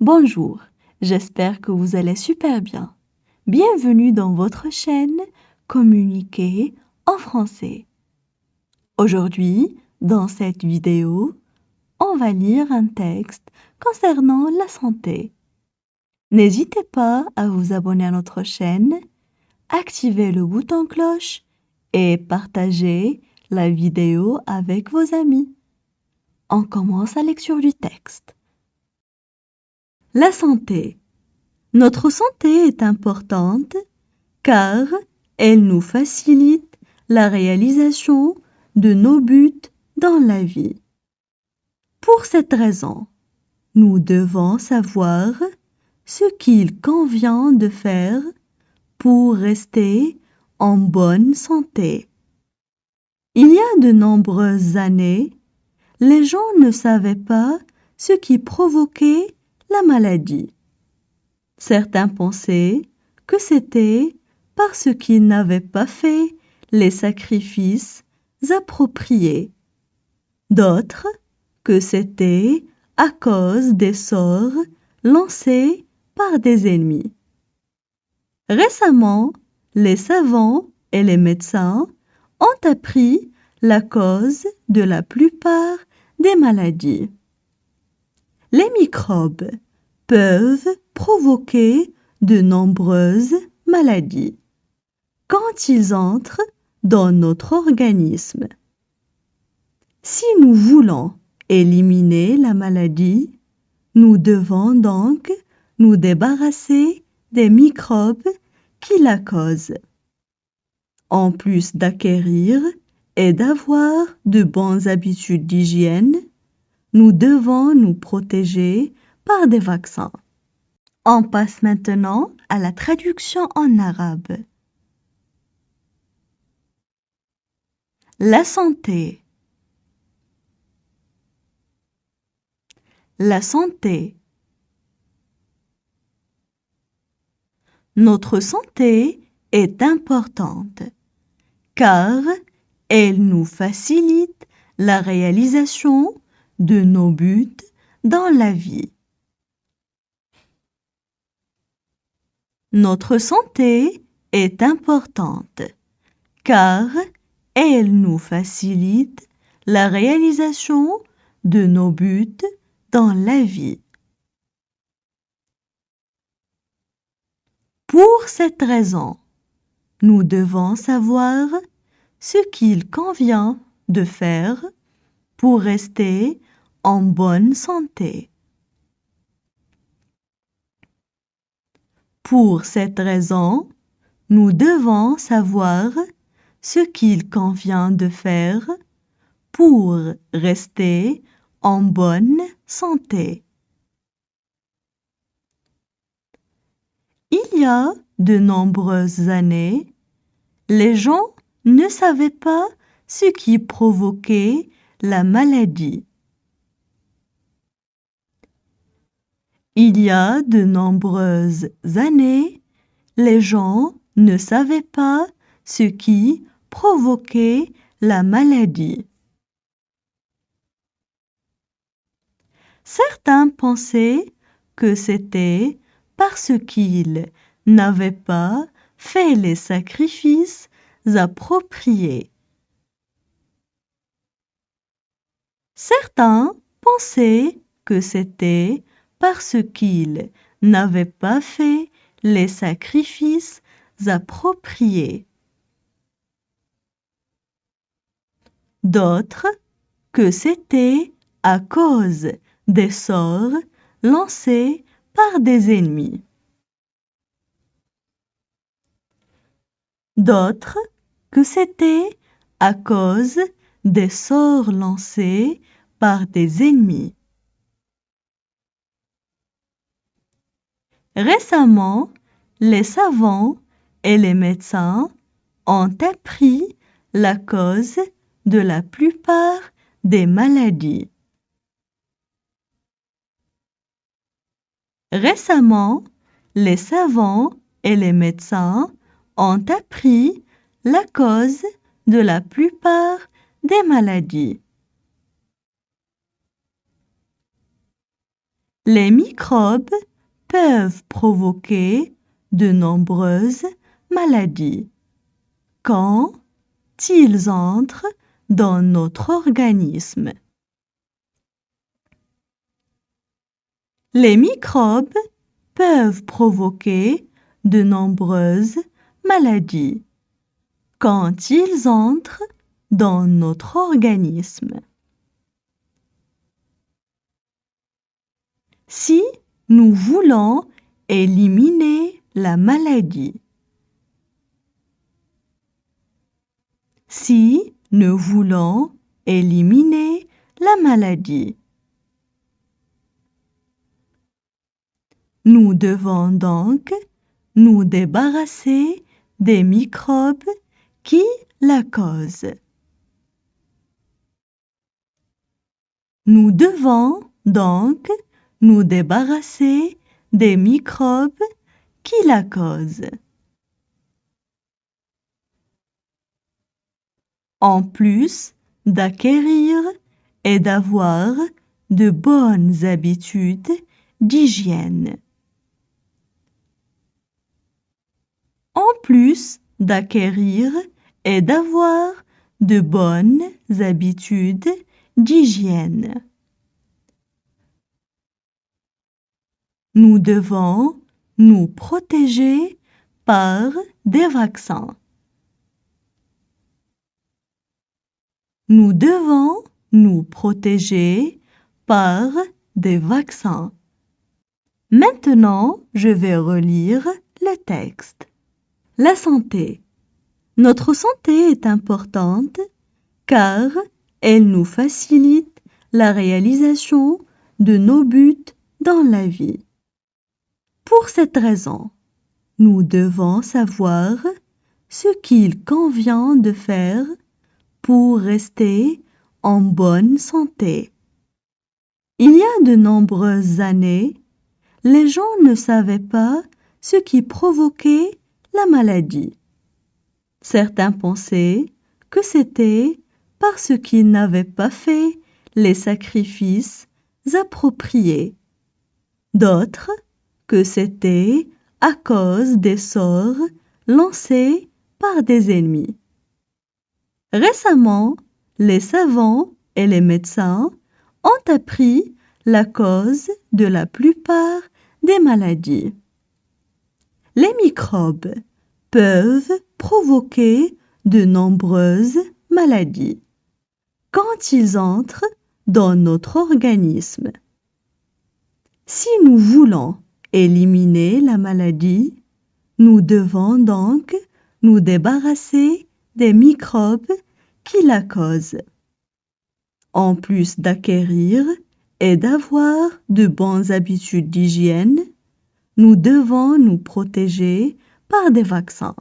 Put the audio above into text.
Bonjour, j'espère que vous allez super bien. Bienvenue dans votre chaîne Communiquer en français. Aujourd'hui, dans cette vidéo, on va lire un texte concernant la santé. N'hésitez pas à vous abonner à notre chaîne, activer le bouton cloche et partager la vidéo avec vos amis. On commence la lecture du texte. La santé. Notre santé est importante car elle nous facilite la réalisation de nos buts dans la vie. Pour cette raison, nous devons savoir ce qu'il convient de faire pour rester en bonne santé. Il y a de nombreuses années, les gens ne savaient pas ce qui provoquait la maladie. Certains pensaient que c'était parce qu'ils n'avaient pas fait les sacrifices appropriés. D'autres que c'était à cause des sorts lancés par des ennemis. Récemment, les savants et les médecins ont appris la cause de la plupart des maladies. Les microbes peuvent provoquer de nombreuses maladies quand ils entrent dans notre organisme. Si nous voulons éliminer la maladie, nous devons donc nous débarrasser des microbes qui la causent. En plus d'acquérir et d'avoir de bonnes habitudes d'hygiène, nous devons nous protéger par des vaccins. On passe maintenant à la traduction en arabe. La santé. La santé. Notre santé est importante car elle nous facilite la réalisation de nos buts dans la vie. Notre santé est importante car elle nous facilite la réalisation de nos buts dans la vie. Pour cette raison, nous devons savoir ce qu'il convient de faire pour rester en bonne santé. Pour cette raison, nous devons savoir ce qu'il convient de faire pour rester en bonne santé. Il y a de nombreuses années, les gens ne savaient pas ce qui provoquait la maladie. Il y a de nombreuses années, les gens ne savaient pas ce qui provoquait la maladie. Certains pensaient que c'était parce qu'ils n'avaient pas fait les sacrifices appropriés. Certains pensaient que c'était parce qu'ils n'avaient pas fait les sacrifices appropriés. D'autres que c'était à cause des sorts lancés par des ennemis. D'autres que c'était à cause des sorts lancés par des ennemis. Récemment, les savants et les médecins ont appris la cause de la plupart des maladies. Récemment, les savants et les médecins ont appris la cause de la plupart des maladies. Les microbes peuvent provoquer de nombreuses maladies quand ils entrent dans notre organisme. Les microbes peuvent provoquer de nombreuses maladies quand ils entrent dans notre organisme. Si nous voulons éliminer la maladie, si nous voulons éliminer la maladie, nous devons donc nous débarrasser des microbes qui la causent. Nous devons donc nous débarrasser des microbes qui la causent. En plus d'acquérir et d'avoir de bonnes habitudes d'hygiène. En plus d'acquérir et d'avoir de bonnes habitudes d'hygiène. Nous devons nous protéger par des vaccins. Nous devons nous protéger par des vaccins. Maintenant, je vais relire le texte. La santé. Notre santé est importante car elle nous facilite la réalisation de nos buts dans la vie. Pour cette raison, nous devons savoir ce qu'il convient de faire pour rester en bonne santé. Il y a de nombreuses années, les gens ne savaient pas ce qui provoquait la maladie. Certains pensaient que c'était parce qu'ils n'avaient pas fait les sacrifices appropriés. D'autres que c'était à cause des sorts lancés par des ennemis. Récemment, les savants et les médecins ont appris la cause de la plupart des maladies. Les microbes peuvent provoquer de nombreuses maladies quand ils entrent dans notre organisme. Si nous voulons éliminer la maladie, nous devons donc nous débarrasser des microbes qui la causent. En plus d'acquérir et d'avoir de bonnes habitudes d'hygiène, nous devons nous protéger par des vaccins.